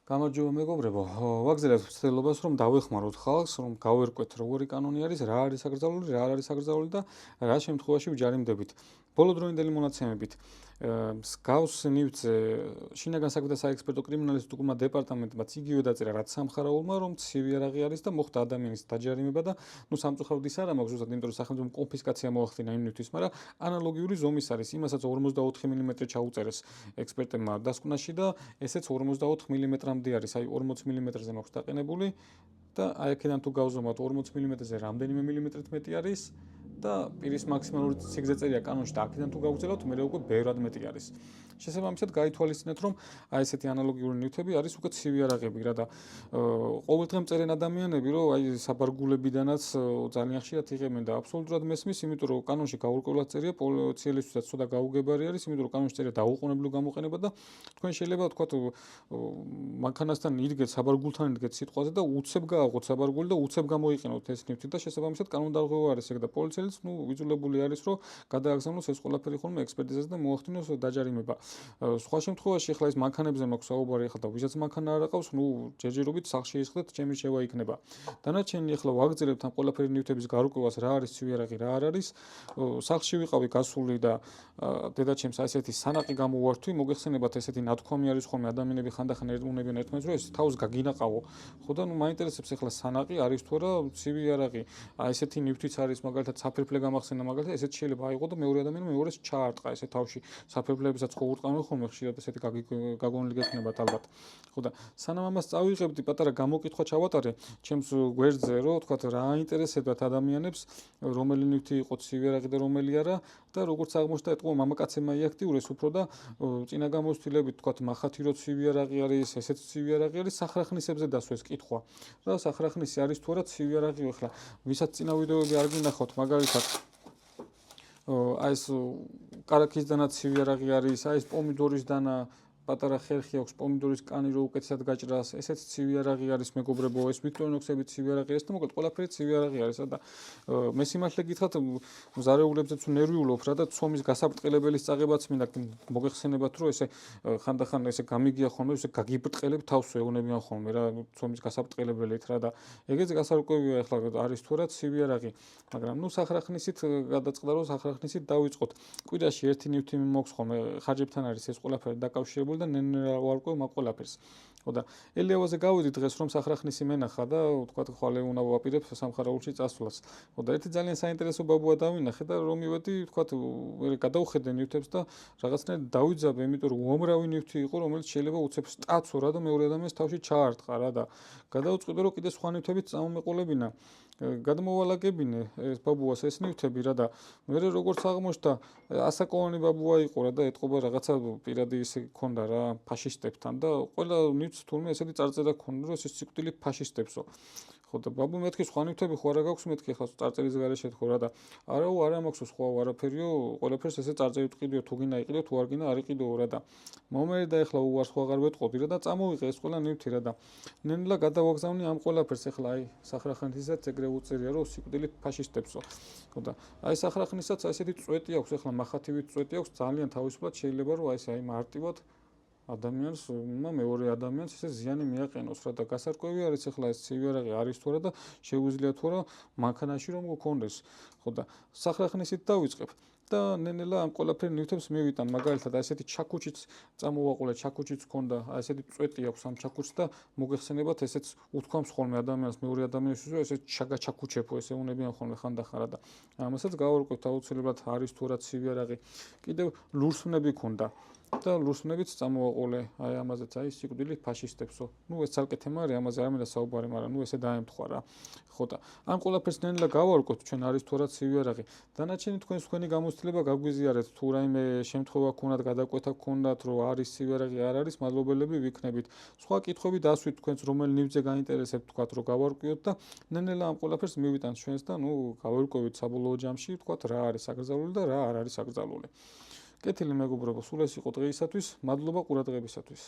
გამარჯობა მეგობრებო, ვაგზავნებთ ცდილობას, რომ დავეხმაროთ ხალხს, რომ გავერკვეთ როგორი კანონი არის, რა არის აკრძალული, რა არ არის აკრძალული და რა შემთხვევაში ვჯარიმდებით. ბოლო დროინდელი მონაცემებით მსგავს ნივთზე შინაგან საქმეთა საექსპერტო კრიმინალისტიკურმა დეპარტამენტმაც იგივე დაწერა, რაც სამხარაულმა, რომ ცივი არაღი არის და მოხდა ადამიანის დაჯარიმება და სამწუხაროდ ის არ მაქვს ზუსტად, იმიტომ რომ სახელმწიფომ კონფისკაცია მოახდინა იმ ნივთის, მაგრამ ანალოგიური ზომის არის, იმასაც 44 მმ ჩაუწერეს ექსპერტებმა დასკვნაში და ესეც 44 მმ-მდე არის, აი 40 მმ-ზე მაქვს დაყენებული და აი აქედან თუ გავზომოთ 40 მმ-ზე რამდენიმე მილიმეტრით მეტი არის და პირის მაქსიმალური სიგრძე წერია კანონში და აქედან თუ გავგზავნოთ, მე უკვე ბევრად მეტი არის. შესაბამისად გაითვალისწინეთ, რომ აი ესეთი ანალოგიური ნივთები არის უკვე ცივი არაღები რა და ყოველდღე მწერენ ადამიანები, რომ აი საბარგულებიდანაც ძალიან ხშირად იღებენ და აბსოლუტურად მესმის, იმიტომ რომ კანონში გაურკვევლად წერია პოლიციელისთვისაც ცოტა გაუგებარი არის, იმიტომ რომ კანონში წერია დაუყოვნებლივ გამოყენება და თქვენ შეიძლება თქვათ მანქანასთან იდგეთ საბარგულთან იდგეთ სიტყვაზე და უცებ გააღოთ საბარგული და უცებ გამოიყენოთ ეს ნივთი და შესაბამისად კანონდარღვევა არის ეგ და პოლიციელიც ვიძულებული არის, რომ გადააგზავნოს ეს ყველაფერი ხოლმე ექსპერტიზაზე და მოახდინოს დაჯარიმება. სხვა შემთხვევაში ახლა ეს მანქანებზე მაქვს საუბარი ახლა და ვისაც მანქანა არ აყავს, ჯერჯერობით სახლში ისხდეთ, ჩემი შევა იქნება. დანარჩენი ახლა ვაგრძელებთ ამ ყველაფერი ნივთების გარკვევას, რა არის ცივი არაღი, რა არ არის. სახლში ვიყავი გასული და დედაჩემს ასეთი სანაყი გამოვართვი, მოგეხსენებათ ესეთი ნათქვამი არის ხოლმე ადამიანები ხანდახან ერთმუნებიან ერთმანეთს, რომ ეს თავს გაგინაყავო. ხო და მაინტერესებს ახლა სანაყი არის თუ არა ცივი არაღი. აი ესეთი ნივთიც არის, მაგალითად საფერფლე გამახსენა, მაგალითად ესეც შეიძლება აიღო და მეორე ადამიანი მეორეს ჩაარტყა ესე თავში. საფერფლეებსაც ხო ურტყამენ ხოლმე ხშირად ესეთი გაგონილი გექნებათ ალბათ. ხო და სანამ ამას წავიღებდი, პატარა გამოკითხვა ჩავატარე ჩემს გვერდზე, რომ თქვათ რა აინტერესებდათ ადამიანებს, რომელი ნივთი იყო ცივი არაღი და რომელი არა და როგორც აღმოჩნდა, ეთყო მამაკაცებმა იაქტიურეს უფრო და წინა გამოცდილებით თქვათ მახათი რო ცივი არაღი არის, ესეც ცივი არაღი არის, სახრახნისებზე დასვეს კითხვა. რა სახრახნისი არის თუ არა ცივი არაღი ახლა, ვისაც წინა ვიდეოები არ გინახავთ, მაგალითად აი ეს კარაქის დანა ცივი არაღი არის, აი ეს პომიდორის დანა პატარა ხერხი აქვს, პომიდორის კანი რო უკეთესად გაჭრას, ესეც ცივი არაღი არის მეგობრებო, ეს ვიქტორინოქსები ცივი არაღი არის და მოკლედ ყველაფერი ცივი არაღი არის და მე სიმართლე გითხრათ, მზარეულებზეც ნერვიულობ რა და ცომის გასაბრტყელებელის წაღებაც მინდა მოგეხსენებათ, რომ ესე ხანდახან ესე გამიგია ხოლმე, ესე გაგიბრტყელებ თავს ეუნებიან ხოლმე რა ცომის გასაბრტყელებელით რა და ეგეც გასარკვევია ახლა არის თუ არა ცივი არაღი, მაგრამ სახრახნისით გადაწყდა რომ სახრახნისით დავიწყოთ. კვირაში ერთი ნივთი მოქვს ხოლმე, ხარჯებთან არის ეს ყველაფერი დაკავშირებული და ნენერა ვარკვევ მაგ ყველაფერს. ხო და ელიავაზე გავიდი დღეს რომ სახრახნისი მენახა და თქვათ ხვალე უნდა ვაპირებ სამხარაულში წასვლას. ხო და ერთი ძალიან საინტერესო ბაბუა დავინახე და რომ მივედი თქვათ მე გადავხედე ნივთებს და რაღაცნაირად დავიძაბე, იმიტომ რომ უამრავი ნივთი იყო, რომელიც შეიძლება უცებ სტაცო რა და მეორე ადამიანის თავში ჩაარტყა რა და გადავწყვიტე რომ კიდე სხვა ნივთებიც წამომეყოლებინა. გადმოვალაგებინე ეს ბაბუას ეს ნივთები რა და მე როგორც აღმოჩნდა ასაკოვანი ბაბუა იყო რა და ეთყობა რაღაცა პირადი ისე ქონდა რა ფაშისტებთან და ყველა ნივთს თურმე ესეთი წარწერა ქონდა რომ ეს სიკვდილი ფაშისტებსო. ხო და ბაბუ მეთქი სხვა ნივთები ხო არა გაქვს მეთქი ახლა წარწერის გარეშე ხო რა და არაო არა მაქვს სხვა არაფერიო ყველაფერს ესე წარწერით ყიდიო თუ გინდა იყიდო თუ არ გინდა არ იყიდო რა და მომერი და ახლა უარს ხო აღარ ვეტყოდი რა და წამოვიღე ეს ყველა ნივთი რა და ნენლა გადავაგზავნე ამ ყველაფერს ახლა აი სახრახნისსაც ეგრე უწერია რომ სიკვდილი ფაშისტებსო. ხო და აი სახრახნისაც ესეთი წვეტი აქვს ახლა მახათივით წვეტი აქვს ძალიან თავისუფლად შეიძლება რომ აი ესე აი მარტივად ადამიანს მეორე ადამიანს ესე ზიანი მიაყენოს რა და გასარკვევი არის ახლა ეს ცივი არაღი არის თუ არა და შეუძლია თუ არა მანქანაში რომ გქონდეს. ხო და სახრახნისით დავიწყებ და ნენელა ამ ყველაფერ ნივთებს მივიტან, მაგალითად ესეთი ჩაქუჩიც წამოვაყოლე, ჩაქუჩიც ქონდა, ესეთი წვეტი აქვს ამ ჩაქუჩს და მოგეხსენებათ ესეც უთქვამს ხოლმე ადამიანს მეორე ადამიანის რომ ესე ჩაგაჩაქუჩეფო ესე უნებიან ხოლმე ხანდახან რა და ამასაც გავარკვევთ აუცილებლად არის თუ არა ცივი არაღი. კიდევ ლურსმნები ქონდა და ლურსმნებიც წამოვაყოლე, აი ამაზეც აი სიკვდილი ფაშისტებსო. ეს ცალკე თემა არის, ამაზე არ მინდა საუბარი, მაგრამ ესე დაემთხვა რა. ხო და ამ ყველაფერს ნენელა გავარკვევთ ჩვენ არის თუ არა ცივი არაღი. დანარჩენი თქვენი გამოცდილება გაგვიზიარეთ, თუ რაიმე შემთხვევა ქონდათ, გადაკვეთა ქონდათ, რომ არის ცივი არაღი, არ არის, მადლობელები ვიქნებით. სხვა კითხვები დასვით თქვენს რომელი ნივთზე გაინტერესებთ, თქვათ რომ გავარკვიოთ და ნენელა ამ ყველაფერს მივიტანთ ჩვენს და გავარკვევით საბოლოო ჯამში, თქვათ რა არის აკრძალული და რა არ არის აკრძალული. კეთილი მეგობრებო, სულ ეს იყო დღეისათვის. მადლობა ყურადღებისათვის.